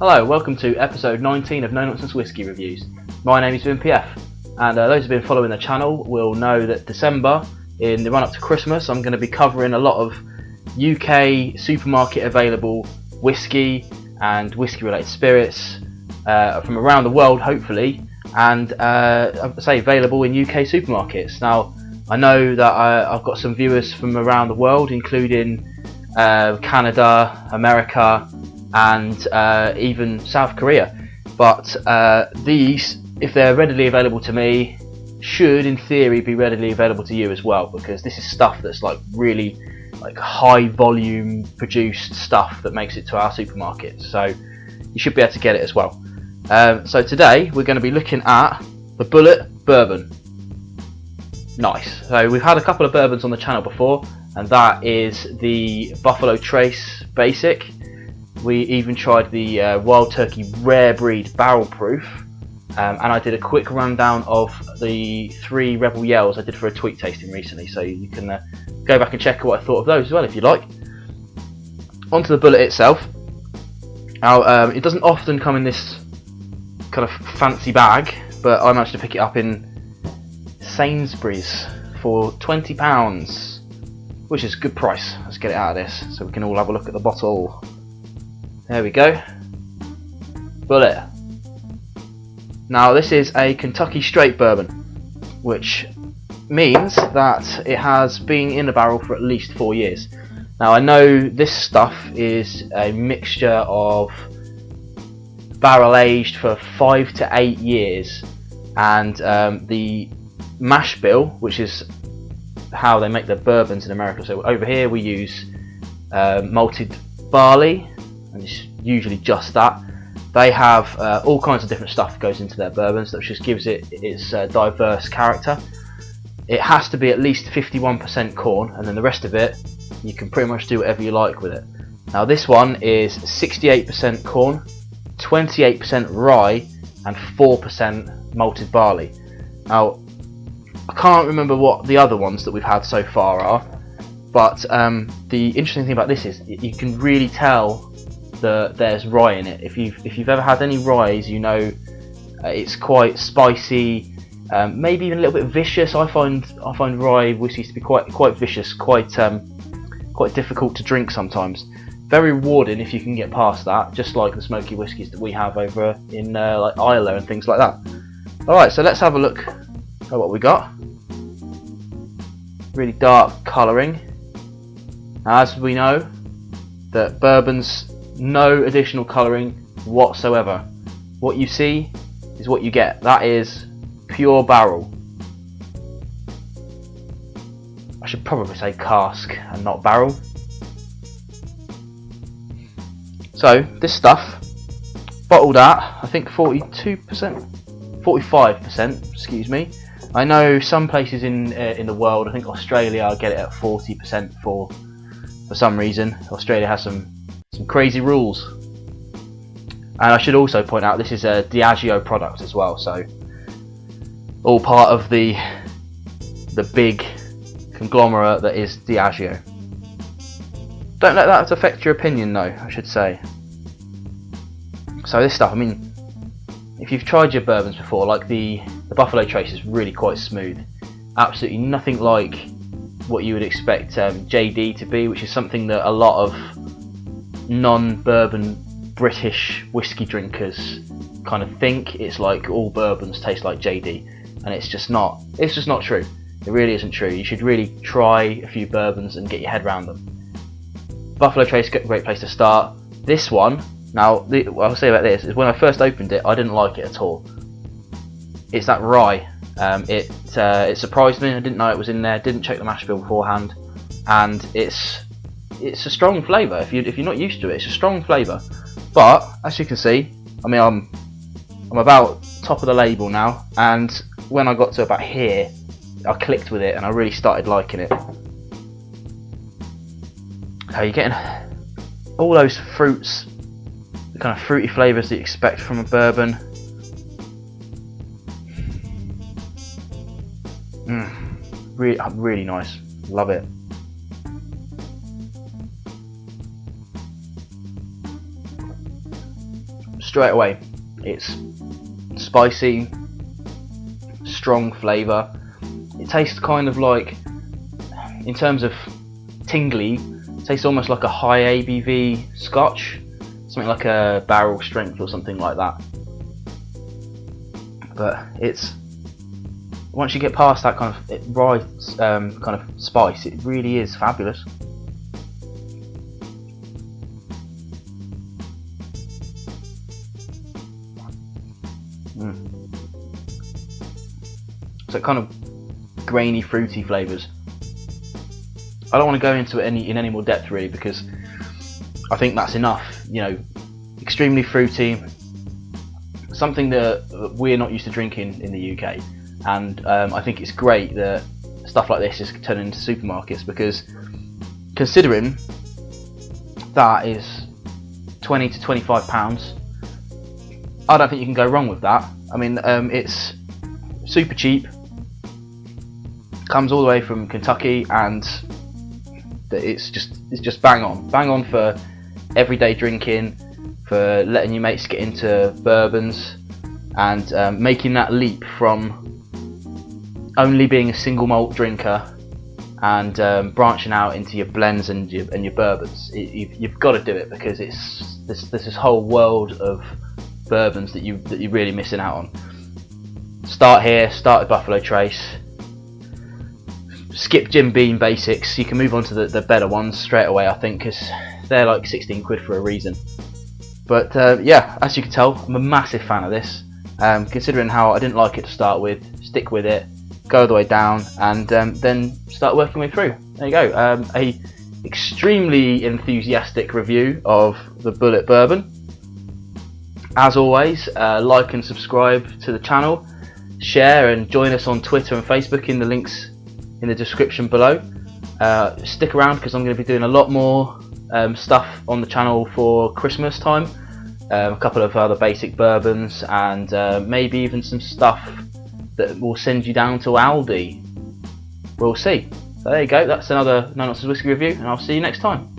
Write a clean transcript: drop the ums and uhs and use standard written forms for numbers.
Hello, welcome to episode 19 of No Nonsense Whisky Reviews. My name is Vin PF, and those who have been following the channel will know that December, in the run up to Christmas, I'm going to be covering a lot of UK supermarket available whisky and whisky related spirits from around the world, hopefully, and I say available in UK supermarkets. Now, I know that I've got some viewers from around the world, including Canada, America, and even South Korea, but these, if they're readily available to me, should in theory be readily available to you as well, because this is stuff that's like really like high volume produced stuff that makes it to our supermarkets, so you should be able to get it as well. So today we're going to be looking at the Bulleit Bourbon. Nice. So we've had a couple of bourbons on the channel before, and that is the Buffalo Trace Basic. We even tried the Wild Turkey Rare Breed Barrel Proof, and I did a quick rundown of the 3 Rebel Yells I did for a tweet tasting recently, so you can go back and check out what I thought of those as well if you like. Onto the Bulleit itself. Now, it doesn't often come in this kind of fancy bag, but I managed to pick it up in Sainsbury's for £20, which is a good price. Let's get it out of this so we can all have a look at the bottle. There we go. Bulleit. Now this is a Kentucky straight bourbon, which means that it has been in the barrel for at least 4 years. Now I know this stuff is a mixture of barrel aged for 5 to 8 years, and the mash bill, which is how they make their bourbons in America. So over here we use malted barley, and it's usually just that. They have all kinds of different stuff that goes into their bourbons that just gives it its diverse character. It has to be at least 51% corn, and then the rest of it you can pretty much do whatever you like with it. Now this one is 68% corn, 28% rye, and 4% malted barley. Now I can't remember what the other ones that we've had so far are, but the interesting thing about this is you can really tell that there's rye in it. If you've ever had any ryes, you know it's quite spicy, maybe even a little bit vicious. I find rye whiskies to be quite vicious, quite difficult to drink sometimes. Very rewarding if you can get past that, just like the smoky whiskies that we have over in like Islay and things like that. Alright, so let's have a look at what we got. Really dark colouring. Now, as we know, that bourbons, no additional colouring whatsoever. What you see is what you get. That is pure barrel. I should probably say cask and not barrel. So this stuff bottled at I think 45%, excuse me. I know some places in the world, I think Australia, get it at 40% for some reason. Australia has some crazy rules. And I should also point out this is a Diageo product as well, so all part of the big conglomerate that is Diageo. Don't let that affect your opinion though, I should say. So this stuff, I mean, if you've tried your bourbons before, like the Buffalo Trace is really quite smooth. Absolutely nothing like what you would expect JD to be, which is something that a lot of non-bourbon British whiskey drinkers kind of think. It's like all bourbons taste like JD, and it's just not true. It really isn't true. You should really try a few bourbons and get your head around them. Buffalo Trace is a great place to start. This one, now what I'll say about this is when I first opened it I didn't like it at all. It's that rye. It surprised me. I didn't know it was in there, didn't check the mash bill beforehand, and it's a strong flavour. If you're not used to it, it's a strong flavour. But as you can see, I mean I'm about top of the label now, and when I got to about here I clicked with it and I really started liking it. So you're getting all those fruits, the kind of fruity flavours that you expect from a bourbon. Really nice, love it. straight away. It's spicy, strong flavour. It tastes kind of like, in terms of tingly, it tastes almost like a high ABV Scotch, something like a barrel strength or something like that. But it's, once you get past that kind of rye kind of spice, it really is fabulous. So kind of grainy, fruity flavours. I don't want to go into it in any more depth really, because I think that's enough. You know, extremely fruity, something that we're not used to drinking in the UK, and I think it's great that stuff like this is turning into supermarkets, because considering that is £20 to £25, I don't think you can go wrong with that. I mean, it's super cheap, comes all the way from Kentucky, and it's just bang on for everyday drinking, for letting your mates get into bourbons, and making that leap from only being a single malt drinker and branching out into your blends and your bourbons. You've got to do it, because it's there's this whole world of bourbons that you're really missing out on. Start here, start with Buffalo Trace, skip Jim Beam basics. You can move on to the better ones straight away, I think, because they're like 16 quid for a reason. But yeah, as you can tell, I'm a massive fan of this. Considering how I didn't like it to start with, stick with it, go the way down, and then start working my way through. There you go, a extremely enthusiastic review of the Bulleit Bourbon. As always, like and subscribe to the channel, share and join us on Twitter and Facebook in the links in the description below. Stick around, because I'm going to be doing a lot more stuff on the channel for Christmas time. A couple of other basic bourbons, and maybe even some stuff that will send you down to Aldi. We'll see. So there you go, that's another No Nonsense Whiskey review, and I'll see you next time.